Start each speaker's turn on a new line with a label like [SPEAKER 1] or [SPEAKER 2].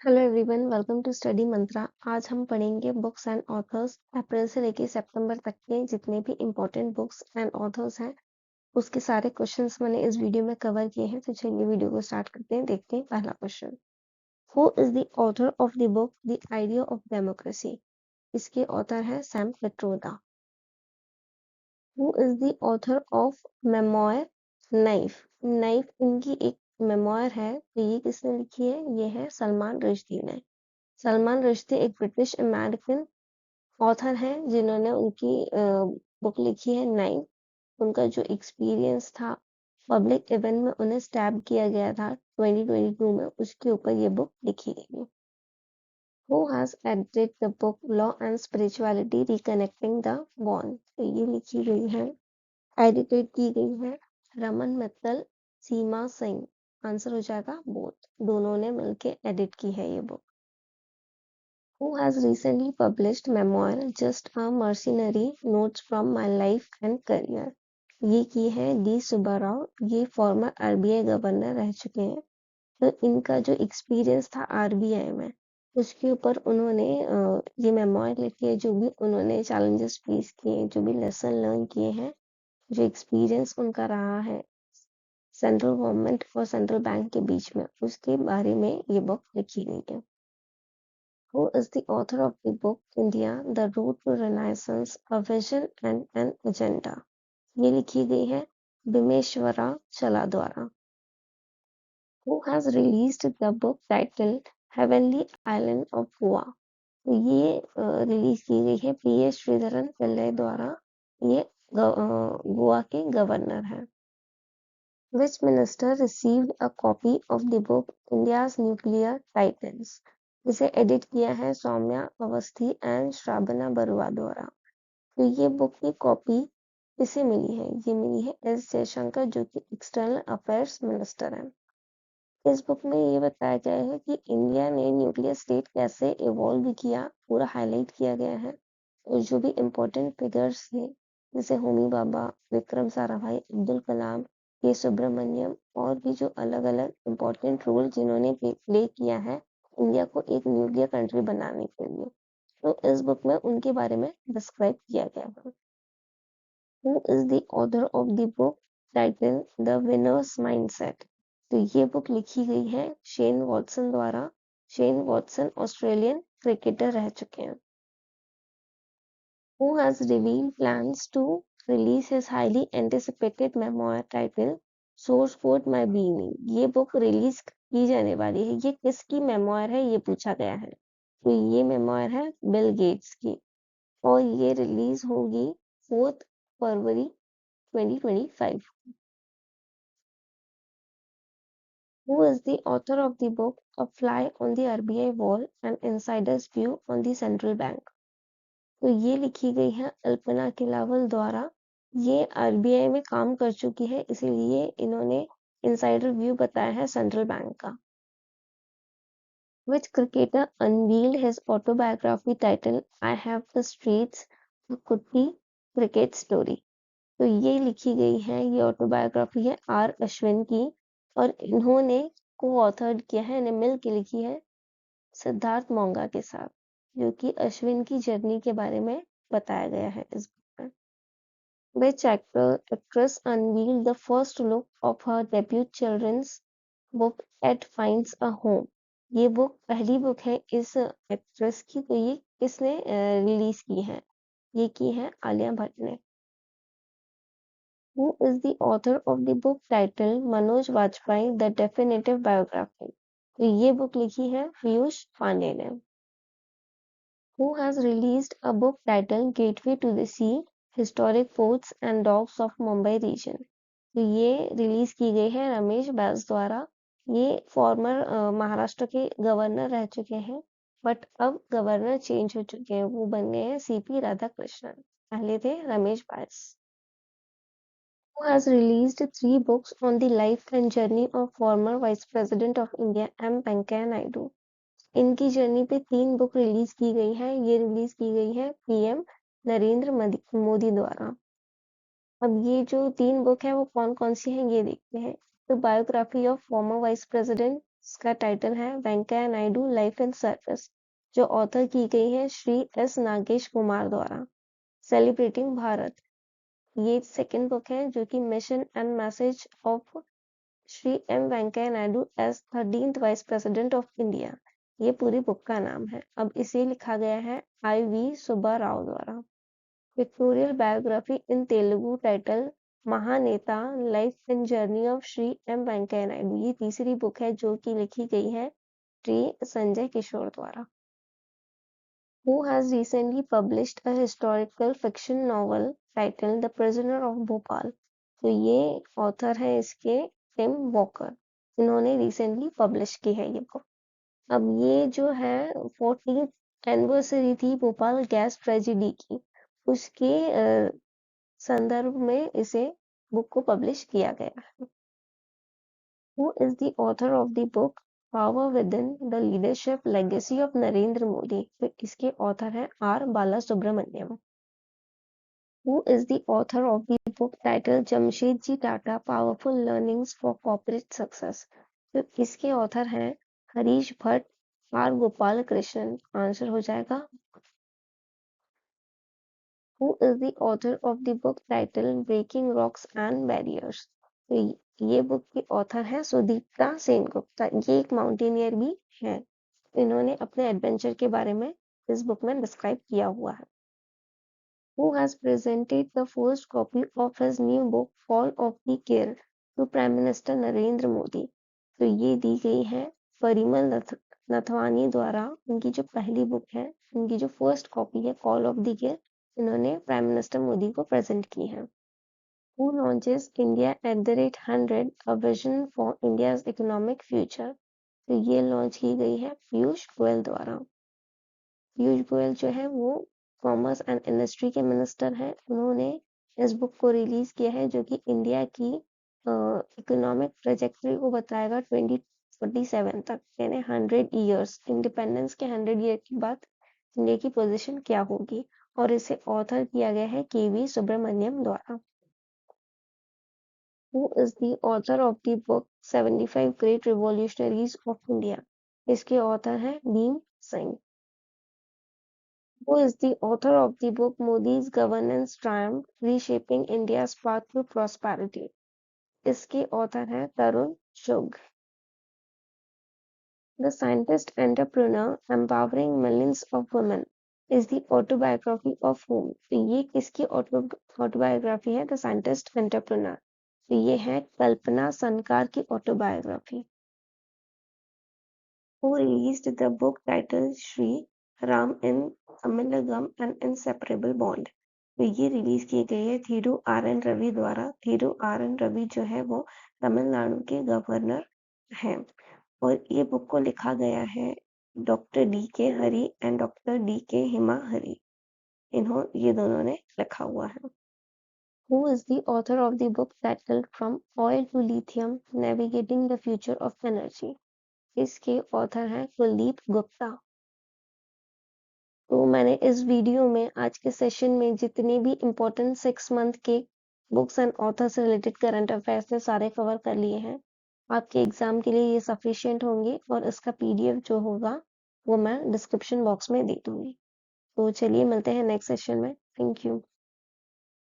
[SPEAKER 1] Hello everyone, welcome to Study Mantra. आज हम पढ़ेंगे बुक्स एंड ऑथर्स। अप्रैल से लेके सितंबर तक के जितने भी इम्पोर्टेंट बुक्स एंड ऑथर्स हैं उसके सारे क्वेश्चंस मैंने इस वीडियो में कवर किए हैं। तो चलिए वीडियो को स्टार्ट करते हैं। देखते हैं पहला question. Who is the author of the book the idea of democracy? इसके ऑथर है Sam Pitroda. Who is the author of memoir knife? Knife इनकी एक मेमोयर है। तो ये किसने लिखी है? ये है सलमान रुश्दी ने। सलमान रुश्दी एक ब्रिटिश अमेरिकन ऑथर हैं जिन्होंने उनकी बुक लिखी है नाइन। उनका जो एक्सपीरियंस था पब्लिक इवेंट में उन्हें स्टैब किया गया था 2022 में, उसके ऊपर ये बुक लिखी गई है। Who has edited the book Law and Spirituality Reconnecting the Bond? तो ये लिखी गई है, एडिटेड की गई है रमन मित्तल, सीमा सिंह। आंसर हो जाएगा बोथ। दोनों ने मिलके एडिट की है ये book. Who has recently published memoir Just a Mercenary Notes from My Life and Career? ये की है डी सुब्बाराव। ये फॉर्मर आरबीआई गवर्नर रह चुके हैं। तो इनका जो एक्सपीरियंस था आरबीआई में उसके ऊपर उन्होंने ये मेमोयर लिखी है। जो भी उन्होंने चैलेंजेस फेस किए, जो भी लेसन लर्न किए हैं, जो एक्सपीरियंस उनका रहा है सेंट्रल गवर्नमेंट और सेंट्रल बैंक के बीच में, उसके बारे में ये बुक लिखी गई है। Who is the author of the book India, The Road to Renaissance, A Vision and an Agenda? ये लिखी गई है बिमेश्वरा चला द्वारा। Who has released the book titled Heavenly Island of Goa? तो ये रिलीज की गई है पी एस श्रीधरन पिल्लई द्वारा। ये गोवा के गवर्नर हैं। Which minister received a copy of the book India's Nuclear Titans? इसे एडिट किया है सौम्या अवस्थी एंड श्रावणा बरुआ द्वारा। तो ये बुक की कॉपी किसे मिली है? ये मिली है एस जयशंकर, जो कि एक्सटर्नल अफेयर्स मिनिस्टर हैं। इस बुक में ये बताया गया है कि इंडिया ने न्यूक्लियर स्टेट कैसे इवॉल्व किया, पूरा हाईलाइट किया गया है। और जो भी इम्पोर्टेंट फिगर्स थे जैसे होमी बाबा, विक्रम साराभाई, अब्दुल कलाम, के सुब्रमण्यम, और भी जो अलग अलग इम्पोर्टेंट रोल जिन्होंने प्ले किया है इंडिया को एक न्यूक्लियर कंट्री बनाने के लिए, तो इस बुक में उनके बारे में डिस्क्राइब किया गया है। Who is the author of the book titled The Winner's Mindset? तो ये बुक लिखी गई है शेन वॉटसन द्वारा। शेन वॉटसन ऑस्ट्रेलियन क्रिकेटर रह चुके हैं। Who has revealed plans to release his highly anticipated memoir titled Source Code My Being? ये बुक रिलीज की जाने वाली है। ये किसकी मेमोयर है ये पूछा गया है। तो ये मेमोयर है बिल गेट्स की और ये रिलीज होगी 4 फरवरी 2025। Who is the author of the book A Fly on the RBI Wall: An Insider's View on the Central Bank? तो ये लिखी गई है अल्पना किलावल द्वारा। ये आरबीआई में काम कर चुकी है, इसीलिए इन्होंने इनसाइडर व्यू बताया है सेंट्रल बैंक का। Which cricketer unveiled his autobiography titled I Have the Streets, A Kutti Cricket Story? तो ये लिखी गई है, ये ऑटोबायोग्राफी है आर अश्विन की और इन्होंने को ऑथर्ड किया है, इन्हें मिल के लिखी है सिद्धार्थ मोंगा के साथ, जो कि अश्विन की जर्नी के बारे में बताया गया है इस बुक में। Which actress unveiled the first look of her debut children's book Ed Finds a Home? ये बुक पहली बुक है इस एक्ट्रेस की। तो ये किसने रिलीज की है? ये की है आलिया भट्ट ने। Who is the author of the book titled Manoj Vajpayee: The Definitive Biography? तो ये बुक लिखी है पीयूष पांडे ने। Who has released a book titled Gateway to the Sea: Historic Forts and Docks of Mumbai Region? तो ये release की गई है रमेश बैस द्वारा। ये फॉर्मर महाराष्ट्र के गवर्नर रह चुके हैं, बट अब गवर्नर चेंज हो चुके हैं, वो बन गए हैं सीपी राधाकृष्णन, पहले थे Ramesh Bais. Who has released 3 books on the life and journey of former Vice President of India M. Venkaiah Naidu? इनकी जर्नी पे 3 बुक रिलीज की गई है। ये रिलीज की गई है पीएम नरेंद्र मोदी द्वारा। अब ये जो 3 बुक है वो कौन कौन सी हैं ये देखते हैं। तो biography of former vice president इसका टाइटल है Venkaiah Naidu life and service, जो ऑथर की गई है श्री एस नागेश कुमार द्वारा। सेलिब्रेटिंग भारत, ये सेकंड बुक है जो कि mission and message of Shri M Venkaiah Naidu as 13th vice president of India, ये पूरी बुक का नाम है। अब इसे लिखा गया है आई वी सुब्बा राव द्वारा। Pictorial biography in Telugu title Mahaneta life and journey of Shri M Venkaiah Naidu, ये तीसरी बुक है जो कि लिखी गई है श्री संजय किशोर द्वारा। Who has recently published a historical fiction novel titled The Prisoner of Bhopal? तो ये ऑथर है इसके टिम वॉकर, इन्होंने रिसेंटली पब्लिश की है ये बुक। अब ये जो है 14th एनिवर्सरी थी भोपाल गैस ट्रेजिडी की, उसके संदर्भ में इसे बुक को पब्लिश किया गया है। Who is the author of the book Power Within: The Leadership Legacy of Narendra Modi? तो इसके ऑथर हैं R Bala Subramaniam. Who is the author of the book titled Jamshedji Tata Powerful Learnings for Corporate Success? तो इसके author हैं Harish Bhatt, are Gopal Krishnan. Answer हो जाएगा। Who is the author of the book titled Breaking Rocks and Barriers? तो ये book की author है सुदीप्ता सेनगुप्ता, ये एक माउंटेनियर भी है। इन्होंने अपने एडवेंचर के बारे में इस बुक में डिस्क्राइब किया हुआ है। Who has presented the first copy of his new book Fall of the Care to Prime Minister Narendra Modi? तो ये दी गई है परिमल नथवानी द्वारा। उनकी जो पहली बुक है, उनकी जो फर्स्ट कॉपी है कॉल ऑफ द केयर, इन्होंने प्राइम मिनिस्टर मोदी को प्रेजेंट की है। Who launches India at the rate 100 a vision for India's economic future? तो ये लॉन्च की गई है पीयूष गोयल द्वारा। पीयूष गोयल जो है वो कॉमर्स एंड इंडस्ट्री के मिनिस्टर हैं। उन्होंने इस बुक को रिलीज किया है जो कि इंडिया की इकोनॉमिक ट्रेजेक्टरी को बताएगा 2047 तक, यानी 100 ईयर्स, इंडिपेंडेंस के 100 ईयर के बाद इंडिया की पोजीशन क्या होगी। और इसे ऑथर किया गया है केवी सुब्रमण्यम द्वारा। Who is the author of the book 75 Great Revolutionaries of India? इसके ऑथर हैं Bhim Singh. Who is the author of the book Modi's Governance Triumph: Reshaping India's Path to Prosperity? इसके ऑथर हैं तरुण चुग। The Scientist Entrepreneur Empowering Millions of Women is the autobiography of whom? तो ये किसकी autobiography है? The Scientist Entrepreneur, तो ये है कल्पना सनकार की autobiography. Who released the book titled Sri Ram in Amalgam and Inseparable Bond? तो ये रिलीज की गई है थीरू आर एन रवि द्वारा। थीरू आर एन रवि जो है वो तमिलनाडु के गवर्नर हैं और ये बुक को लिखा गया है डॉक्टर डी के हरी एंड डॉक्टर डी के हिमा हरी, ये दोनों ने लिखा हुआ है। Who is the author of the book titled From Oil to Lithium: Navigating the Future of Energy? इसके ऑथर हैं कुलदीप गुप्ता। तो मैंने इस वीडियो में आज के सेशन में जितने भी इम्पोर्टेंट 6 मंथ के बुक्स एंड ऑथर से रिलेटेड करंट अफेयर्स थे सारे कवर कर लिए हैं। आपके एग्जाम के लिए ये सफिशिएंट होंगे और इसका पीडीएफ जो होगा वो मैं डिस्क्रिप्शन बॉक्स में दे दूंगी। तो चलिए मिलते हैं नेक्स्ट सेशन में। Thank you.